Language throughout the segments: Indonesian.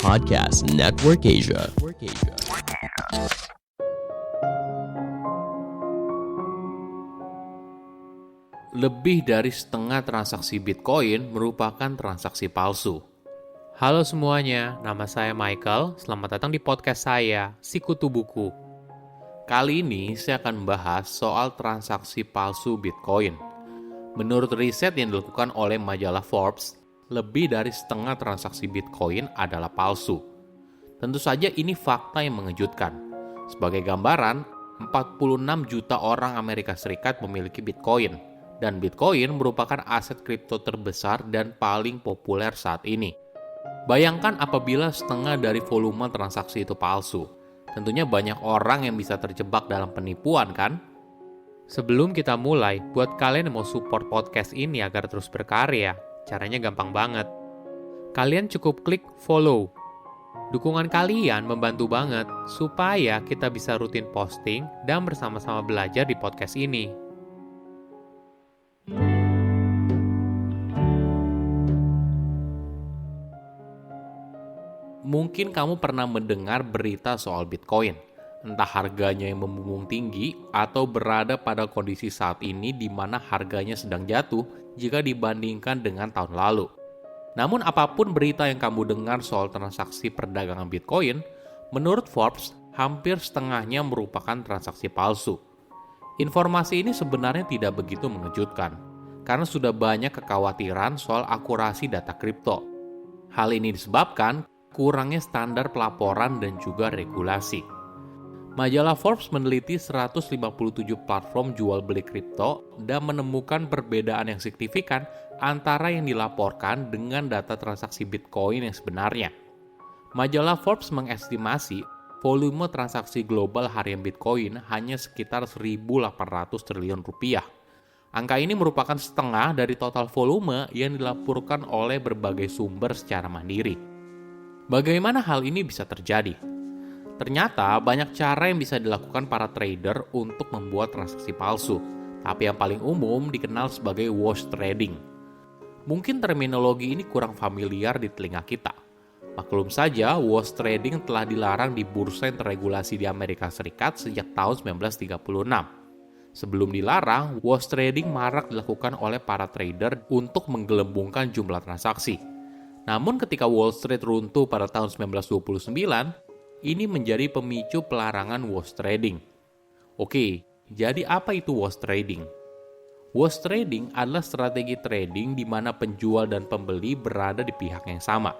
Podcast Network Asia. Lebih dari setengah transaksi Bitcoin merupakan transaksi palsu. Halo semuanya, nama saya Michael. Selamat datang di podcast saya, Sikutu Buku. Kali ini saya akan membahas soal transaksi palsu Bitcoin. Menurut riset yang dilakukan oleh majalah Forbes, lebih dari setengah transaksi Bitcoin adalah palsu. Tentu saja ini fakta yang mengejutkan. Sebagai gambaran, 46 juta orang Amerika Serikat memiliki Bitcoin, dan Bitcoin merupakan aset kripto terbesar dan paling populer saat ini. Bayangkan apabila setengah dari volume transaksi itu palsu. Tentunya banyak orang yang bisa terjebak dalam penipuan, kan? Sebelum kita mulai, buat kalian yang mau support podcast ini agar terus berkarya, caranya gampang banget. Kalian cukup klik follow. Dukungan kalian membantu banget supaya kita bisa rutin posting dan bersama-sama belajar di podcast ini. Mungkin kamu pernah mendengar berita soal Bitcoin, entah harganya yang membumbung tinggi atau berada pada kondisi saat ini di mana harganya sedang jatuh jika dibandingkan dengan tahun lalu. Namun apapun berita yang kamu dengar soal transaksi perdagangan Bitcoin, menurut Forbes, hampir setengahnya merupakan transaksi palsu. Informasi ini sebenarnya tidak begitu mengejutkan, karena sudah banyak kekhawatiran soal akurasi data kripto. Hal ini disebabkan kurangnya standar pelaporan dan juga regulasi. Majalah Forbes meneliti 157 platform jual beli kripto dan menemukan perbedaan yang signifikan antara yang dilaporkan dengan data transaksi Bitcoin yang sebenarnya. Majalah Forbes mengestimasi volume transaksi global harian Bitcoin hanya sekitar 1.800 triliun rupiah. Angka ini merupakan setengah dari total volume yang dilaporkan oleh berbagai sumber secara mandiri. Bagaimana hal ini bisa terjadi? Ternyata banyak cara yang bisa dilakukan para trader untuk membuat transaksi palsu, tapi yang paling umum dikenal sebagai wash trading. Mungkin terminologi ini kurang familiar di telinga kita. Maklum saja, wash trading telah dilarang di bursa yang terregulasi di Amerika Serikat sejak tahun 1936. Sebelum dilarang, wash trading marak dilakukan oleh para trader untuk menggelembungkan jumlah transaksi. Namun ketika Wall Street runtuh pada tahun 1929, ini menjadi pemicu pelarangan wash trading. Oke, jadi apa itu wash trading? Wash trading adalah strategi trading di mana penjual dan pembeli berada di pihak yang sama.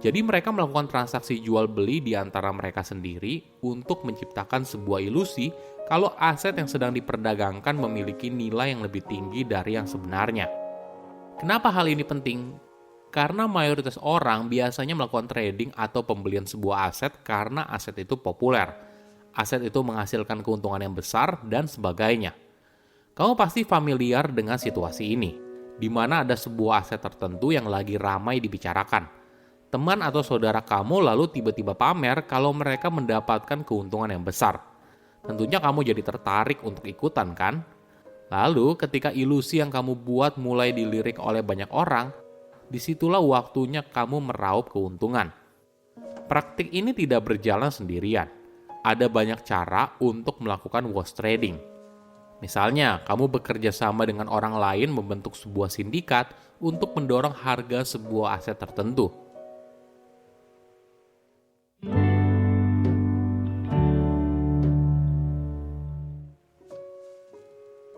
Jadi mereka melakukan transaksi jual beli di antara mereka sendiri untuk menciptakan sebuah ilusi kalau aset yang sedang diperdagangkan memiliki nilai yang lebih tinggi dari yang sebenarnya. Kenapa hal ini penting? Karena mayoritas orang biasanya melakukan trading atau pembelian sebuah aset karena aset itu populer. Aset itu menghasilkan keuntungan yang besar dan sebagainya. Kamu pasti familiar dengan situasi ini, di mana ada sebuah aset tertentu yang lagi ramai dibicarakan. Teman atau saudara kamu lalu tiba-tiba pamer kalau mereka mendapatkan keuntungan yang besar. Tentunya kamu jadi tertarik untuk ikutan, kan? Lalu ketika ilusi yang kamu buat mulai dilirik oleh banyak orang, disitulah waktunya kamu meraup keuntungan. Praktik ini tidak berjalan sendirian. Ada banyak cara untuk melakukan wash trading. Misalnya, kamu bekerja sama dengan orang lain membentuk sebuah sindikat untuk mendorong harga sebuah aset tertentu.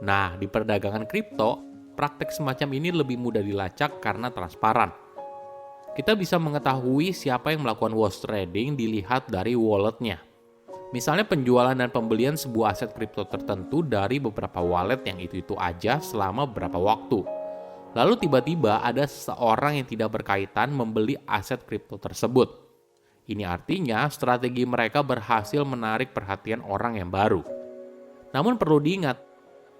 Nah, di perdagangan kripto, praktek semacam ini lebih mudah dilacak karena transparan. Kita bisa mengetahui siapa yang melakukan wash trading dilihat dari walletnya. Misalnya penjualan dan pembelian sebuah aset kripto tertentu dari beberapa wallet yang itu-itu aja selama beberapa waktu. Lalu tiba-tiba ada seseorang yang tidak berkaitan membeli aset kripto tersebut. Ini artinya strategi mereka berhasil menarik perhatian orang yang baru. Namun perlu diingat,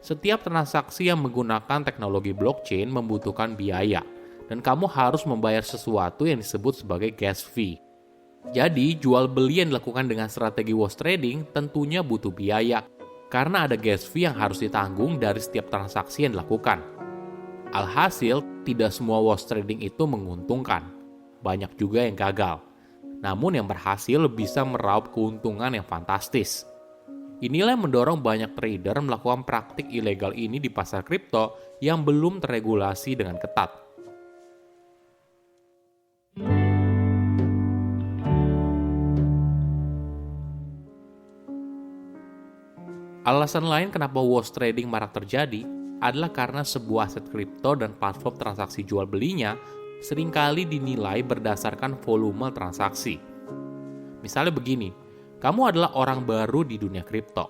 setiap transaksi yang menggunakan teknologi blockchain membutuhkan biaya, dan kamu harus membayar sesuatu yang disebut sebagai gas fee. Jadi, jual beli yang dilakukan dengan strategi wash trading tentunya butuh biaya, karena ada gas fee yang harus ditanggung dari setiap transaksi yang dilakukan. Alhasil, tidak semua wash trading itu menguntungkan. banyak juga yang gagal. Namun yang berhasil bisa meraup keuntungan yang fantastis. Inilah yang mendorong banyak trader melakukan praktik ilegal ini di pasar kripto yang belum terregulasi dengan ketat. Alasan lain kenapa wash trading marak terjadi adalah karena sebuah aset kripto dan platform transaksi jual belinya seringkali dinilai berdasarkan volume transaksi. Misalnya begini, kamu adalah orang baru di dunia kripto.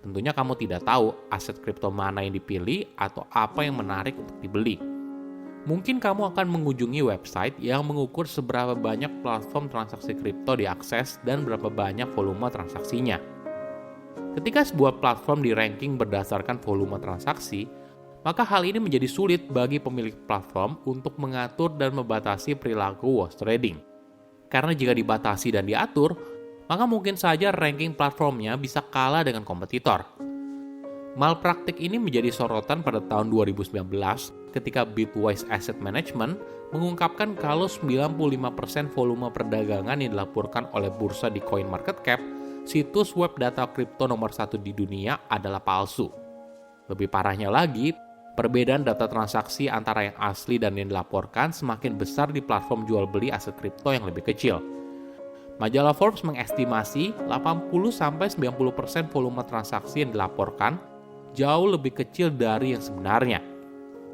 Tentunya kamu tidak tahu aset kripto mana yang dipilih atau apa yang menarik untuk dibeli. Mungkin kamu akan mengunjungi website yang mengukur seberapa banyak platform transaksi kripto diakses dan berapa banyak volume transaksinya. Ketika sebuah platform di-ranking berdasarkan volume transaksi, maka hal ini menjadi sulit bagi pemilik platform untuk mengatur dan membatasi perilaku wash trading. Karena jika dibatasi dan diatur, maka mungkin saja ranking platformnya bisa kalah dengan kompetitor. Malpraktik ini menjadi sorotan pada tahun 2019 ketika Bitwise Asset Management mengungkapkan kalau 95% volume perdagangan yang dilaporkan oleh bursa di CoinMarketCap, situs web data kripto nomor 1 di dunia, adalah palsu. Lebih parahnya lagi, perbedaan data transaksi antara yang asli dan yang dilaporkan semakin besar di platform jual beli aset kripto yang lebih kecil. Majalah Forbes mengestimasi 80-90% volume transaksi yang dilaporkan jauh lebih kecil dari yang sebenarnya.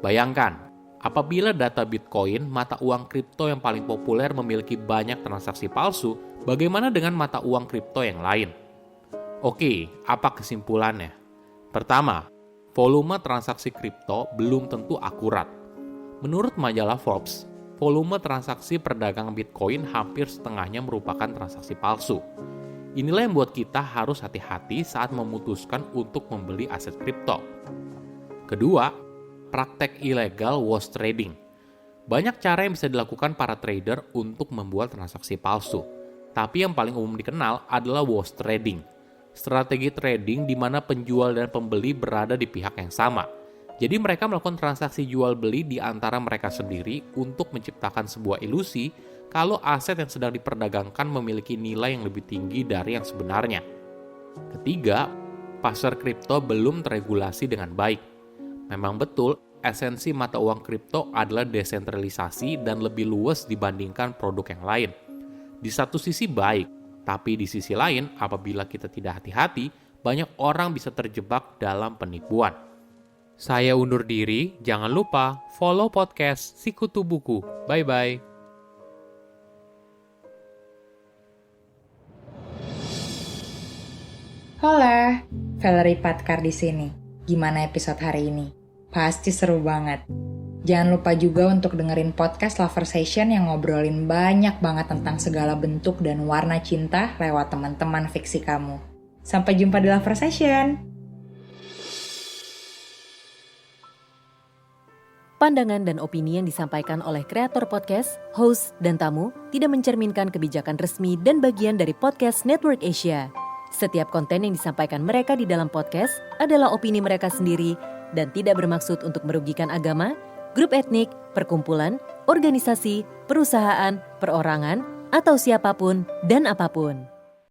Bayangkan, apabila data Bitcoin, mata uang kripto yang paling populer, memiliki banyak transaksi palsu, bagaimana dengan mata uang kripto yang lain? Oke, apa kesimpulannya? Pertama, volume transaksi kripto belum tentu akurat. Menurut majalah Forbes, volume transaksi perdagangan Bitcoin hampir setengahnya merupakan transaksi palsu. Inilah yang membuat kita harus hati-hati saat memutuskan untuk membeli aset kripto. Kedua, praktek ilegal wash trading. Banyak cara yang bisa dilakukan para trader untuk membuat transaksi palsu. Tapi yang paling umum dikenal adalah wash trading. Strategi trading di mana penjual dan pembeli berada di pihak yang sama. Jadi mereka melakukan transaksi jual beli di antara mereka sendiri untuk menciptakan sebuah ilusi kalau aset yang sedang diperdagangkan memiliki nilai yang lebih tinggi dari yang sebenarnya. Ketiga, pasar kripto belum teregulasi dengan baik. Memang betul, esensi mata uang kripto adalah desentralisasi dan lebih luas dibandingkan produk yang lain. Di satu sisi baik, tapi di sisi lain, apabila kita tidak hati-hati, banyak orang bisa terjebak dalam penipuan. Saya undur diri, jangan lupa follow podcast Sikutu Buku. Bye-bye. Hola, Valerie Patkar di sini. Gimana episode hari ini? Pasti seru banget. Jangan lupa juga untuk dengerin podcast Lover Session yang ngobrolin banyak banget tentang segala bentuk dan warna cinta lewat teman-teman fiksi kamu. Sampai jumpa di Lover Session! Pandangan dan opini yang disampaikan oleh kreator podcast, host, dan tamu tidak mencerminkan kebijakan resmi dan bagian dari Podcast Network Asia. Setiap konten yang disampaikan mereka di dalam podcast adalah opini mereka sendiri dan tidak bermaksud untuk merugikan agama, grup etnik, perkumpulan, organisasi, perusahaan, perorangan, atau siapapun dan apapun.